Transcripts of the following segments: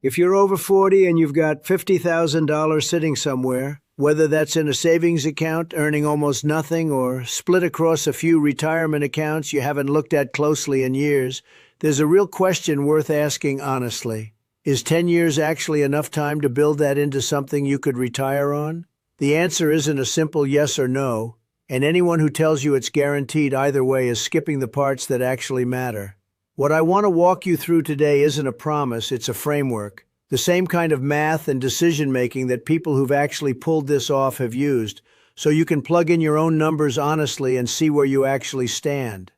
If you're over 40 and you've got $50,000 sitting somewhere, whether that's in a savings account earning almost nothing or split across a few retirement accounts you haven't looked at closely in years, there's a real question worth asking honestly. Is 10 years actually enough time to build that into something you could retire on? The answer isn't a simple yes or no, and anyone who tells you it's guaranteed either way is skipping the parts that actually matter. What I want to walk you through today isn't a promise, it's a framework. The same kind of math and decision-making that people who've actually pulled this off have used, so you can plug in your own numbers honestly and see where you actually stand.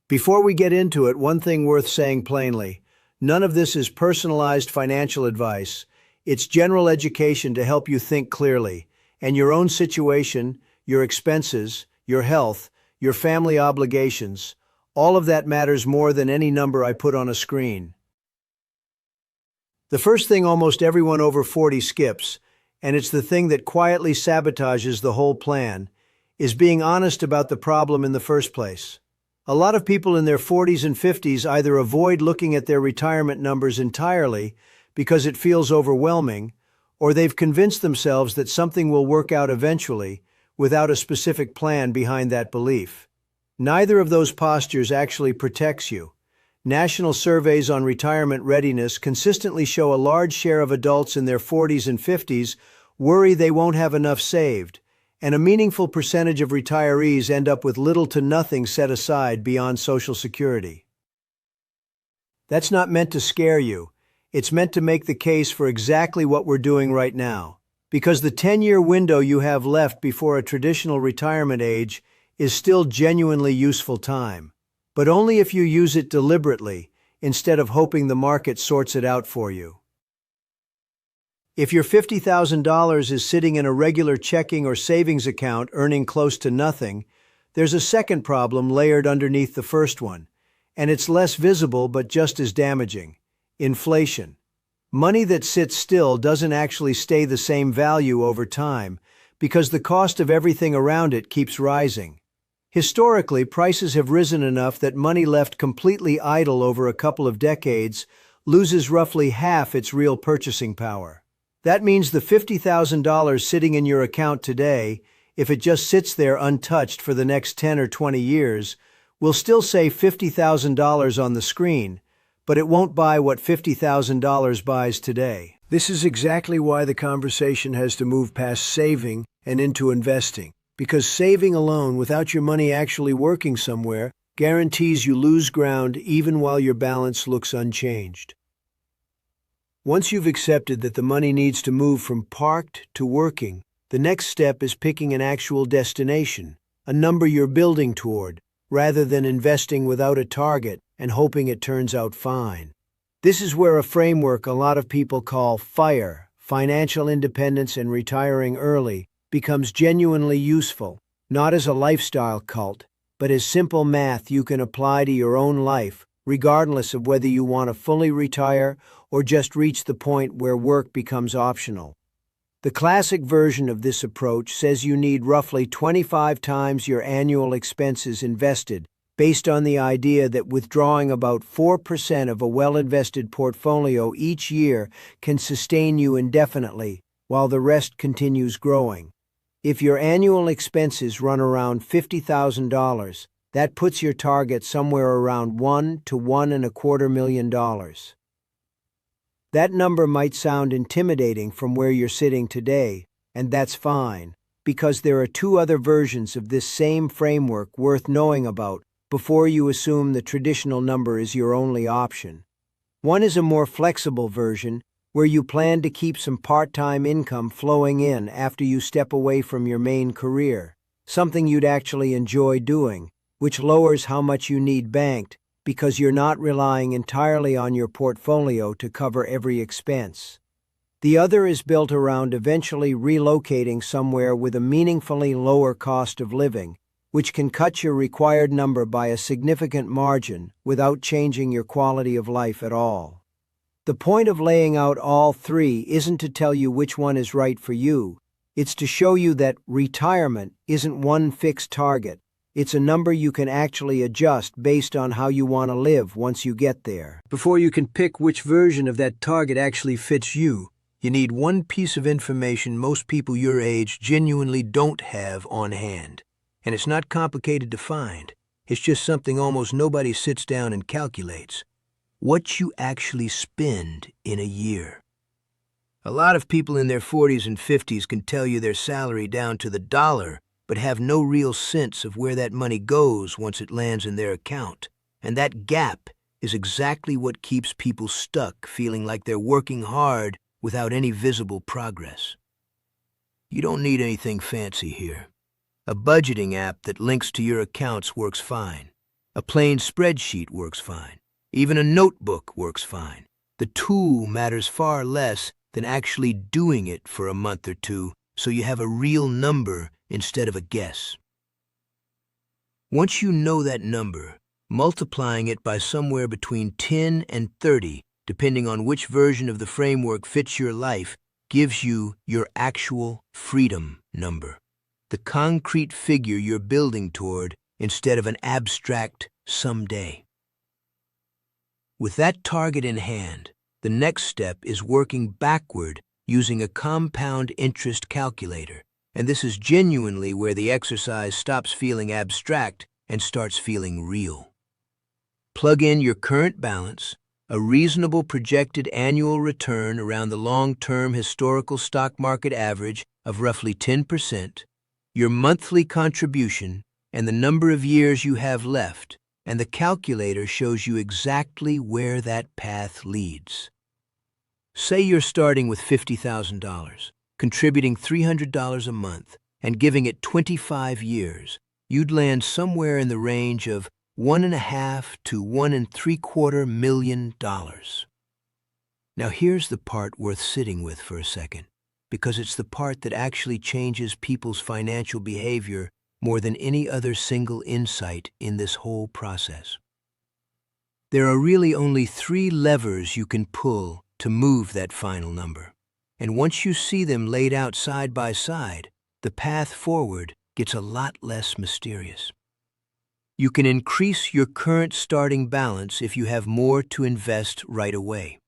Before we get into it, one thing worth saying plainly. None of this is personalized financial advice. It's general education to help you think clearly, and your own situation, your expenses, your health, your family obligations, all of that matters more than any number I put on a screen. The first thing almost everyone over 40 skips, and it's the thing that quietly sabotages the whole plan, is being honest about the problem in the first place. A lot of people in their 40s and 50s either avoid looking at their retirement numbers entirely because it feels overwhelming, or they've convinced themselves that something will work out eventually without a specific plan behind that belief. Neither of those postures actually protects you. National surveys on retirement readiness consistently show a large share of adults in their 40s and 50s worry they won't have enough saved, and a meaningful percentage of retirees end up with little to nothing set aside beyond Social Security. That's not meant to scare you. It's meant to make the case for exactly what we're doing right now. Because the 10-year window you have left before a traditional retirement age is still genuinely useful time, but only if you use it deliberately instead of hoping the market sorts it out for you. If your $50,000 is sitting in a regular checking or savings account earning close to nothing, there's a second problem layered underneath the first one, and it's less visible but just as damaging: inflation. Money that sits still doesn't actually stay the same value over time because the cost of everything around it keeps rising. Historically, prices have risen enough that money left completely idle over a couple of decades loses roughly half its real purchasing power. That means the $50,000 sitting in your account today, if it just sits there untouched for the next 10 or 20 years, will still say $50,000 on the screen, but it won't buy what $50,000 buys today. This is exactly why the conversation has to move past saving and into investing. Because saving alone, without your money actually working somewhere, guarantees you lose ground even while your balance looks unchanged. Once you've accepted that the money needs to move from parked to working, the next step is picking an actual destination, a number you're building toward, rather than investing without a target and hoping it turns out fine. This is where a framework a lot of people call FIRE, financial independence and retiring early, becomes genuinely useful, not as a lifestyle cult, but as simple math you can apply to your own life, regardless of whether you want to fully retire or just reach the point where work becomes optional. The classic version of this approach says you need roughly 25 times your annual expenses invested, based on the idea that withdrawing about 4% of a well-invested portfolio each year can sustain you indefinitely, while the rest continues growing. If your annual expenses run around $50,000, that puts your target somewhere around $1 to $1.25 million. That number might sound intimidating from where you're sitting today, and that's fine, because there are two other versions of this same framework worth knowing about before you assume the traditional number is your only option. One is a more flexible version, where you plan to keep some part-time income flowing in after you step away from your main career, something you'd actually enjoy doing, which lowers how much you need banked because you're not relying entirely on your portfolio to cover every expense. The other is built around eventually relocating somewhere with a meaningfully lower cost of living, which can cut your required number by a significant margin without changing your quality of life at all. The point of laying out all three isn't to tell you which one is right for you. It's to show you that retirement isn't one fixed target, It's a number you can actually adjust based on how you want to live once you get there. Before you can pick which version of that target actually fits you, you need one piece of information most people your age genuinely don't have on hand. And it's not complicated to find. It's just something almost nobody sits down and calculates. What you actually spend in a year. A lot of people in their 40s and 50s can tell you their salary down to the dollar, but have no real sense of where that money goes once it lands in their account. And that gap is exactly what keeps people stuck, feeling like they're working hard without any visible progress. You don't need anything fancy here. A budgeting app that links to your accounts works fine. A plain spreadsheet works fine. Even a notebook works fine. The tool matters far less than actually doing it for a month or two, so you have a real number instead of a guess. Once you know that number, multiplying it by somewhere between 10 and 30, depending on which version of the framework fits your life, gives you your actual freedom number, the concrete figure you're building toward instead of an abstract someday. With that target in hand, the next step is working backward using a compound interest calculator, and this is genuinely where the exercise stops feeling abstract and starts feeling real. Plug in your current balance, a reasonable projected annual return around the long-term historical stock market average of roughly 10%, your monthly contribution, and the number of years you have left, and the calculator shows you exactly where that path leads. Say you're starting with $50,000, contributing $300 a month, and giving it 25 years, you'd land somewhere in the range of $1.5 to $1.75 million. Now here's the part worth sitting with for a second, because it's the part that actually changes people's financial behavior more than any other single insight in this whole process. There are really only 3 levers you can pull to move that final number, and once you see them laid out side by side, the path forward gets a lot less mysterious. You can increase your current starting balance if you have more to invest right away.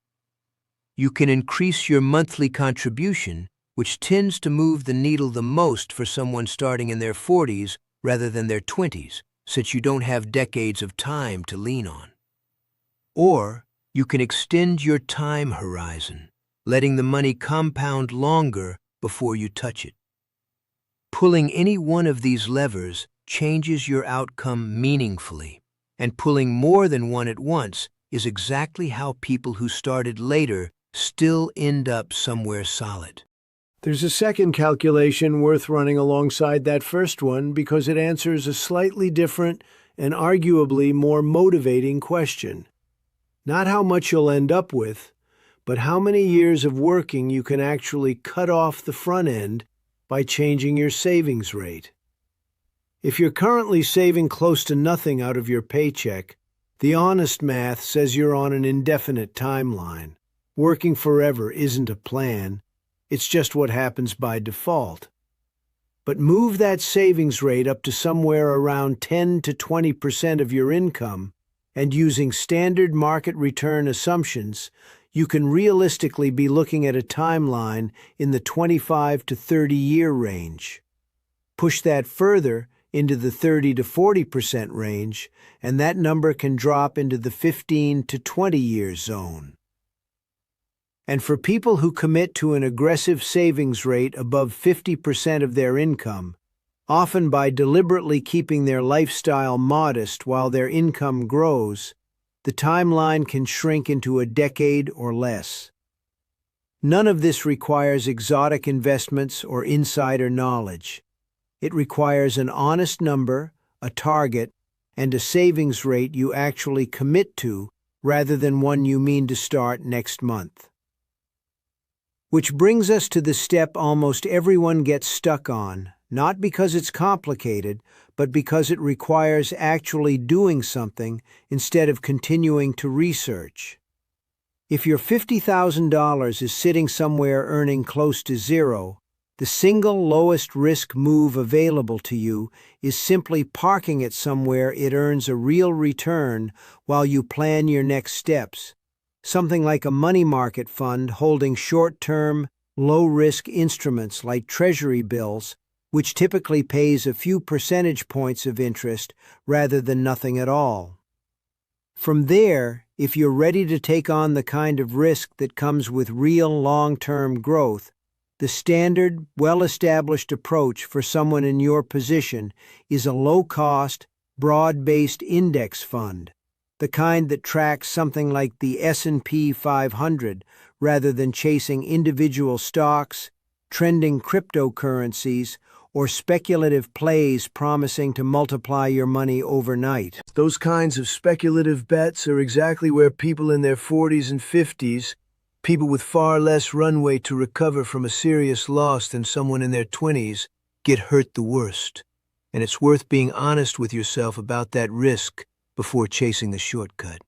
You can increase your monthly contribution, which tends to move the needle the most for someone starting in their 40s rather than their 20s, since you don't have decades of time to lean on. Or you can extend your time horizon, letting the money compound longer before you touch it. Pulling any one of these levers changes your outcome meaningfully, and pulling more than one at once is exactly how people who started later still end up somewhere solid. There's a second calculation worth running alongside that first one because it answers a slightly different and arguably more motivating question. Not how much you'll end up with, but how many years of working you can actually cut off the front end by changing your savings rate. If you're currently saving close to nothing out of your paycheck, the honest math says you're on an indefinite timeline. Working forever isn't a plan. It's just what happens by default. But move that savings rate up to somewhere around 10 to 20% of your income, and using standard market return assumptions, you can realistically be looking at a timeline in the 25 to 30-year range. Push that further into the 30 to 40% range, and that number can drop into the 15 to 20-year zone. And for people who commit to an aggressive savings rate above 50% of their income, often by deliberately keeping their lifestyle modest while their income grows, the timeline can shrink into a decade or less. None of this requires exotic investments or insider knowledge. It requires an honest number, a target, and a savings rate you actually commit to rather than one you mean to start next month. Which brings us to the step almost everyone gets stuck on, not because it's complicated, but because it requires actually doing something instead of continuing to research. If your $50,000 is sitting somewhere earning close to zero, The single lowest risk move available to you is simply parking it somewhere it earns a real return while you plan your next steps. Something like a money market fund holding short-term, low-risk instruments like treasury bills, which typically pays a few percentage points of interest rather than nothing at all. From there, if you're ready to take on the kind of risk that comes with real long-term growth, the standard, well-established approach for someone in your position is a low-cost, broad-based index fund, the kind that tracks something like the S&P 500 rather than chasing individual stocks, trending cryptocurrencies, or speculative plays promising to multiply your money overnight. Those kinds of speculative bets are exactly where people in their 40s and 50s, people with far less runway to recover from a serious loss than someone in their 20s, get hurt the worst. And it's worth being honest with yourself about that risk before chasing the shortcut.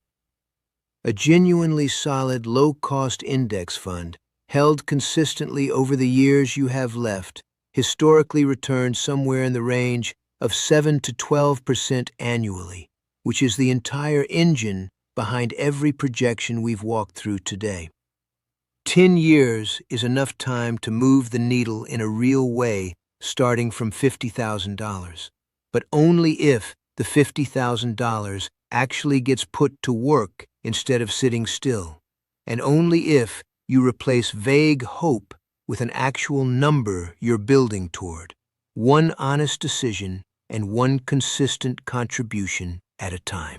A genuinely solid, low-cost index fund, held consistently over the years you have left, historically returns somewhere in the range of 7 to 12% annually, which is the entire engine behind every projection we've walked through today. 10 years is enough time to move the needle in a real way, starting from $50,000, but only if the $50,000 actually gets put to work instead of sitting still, and only if you replace vague hope with an actual number you're building toward, one honest decision and one consistent contribution at a time.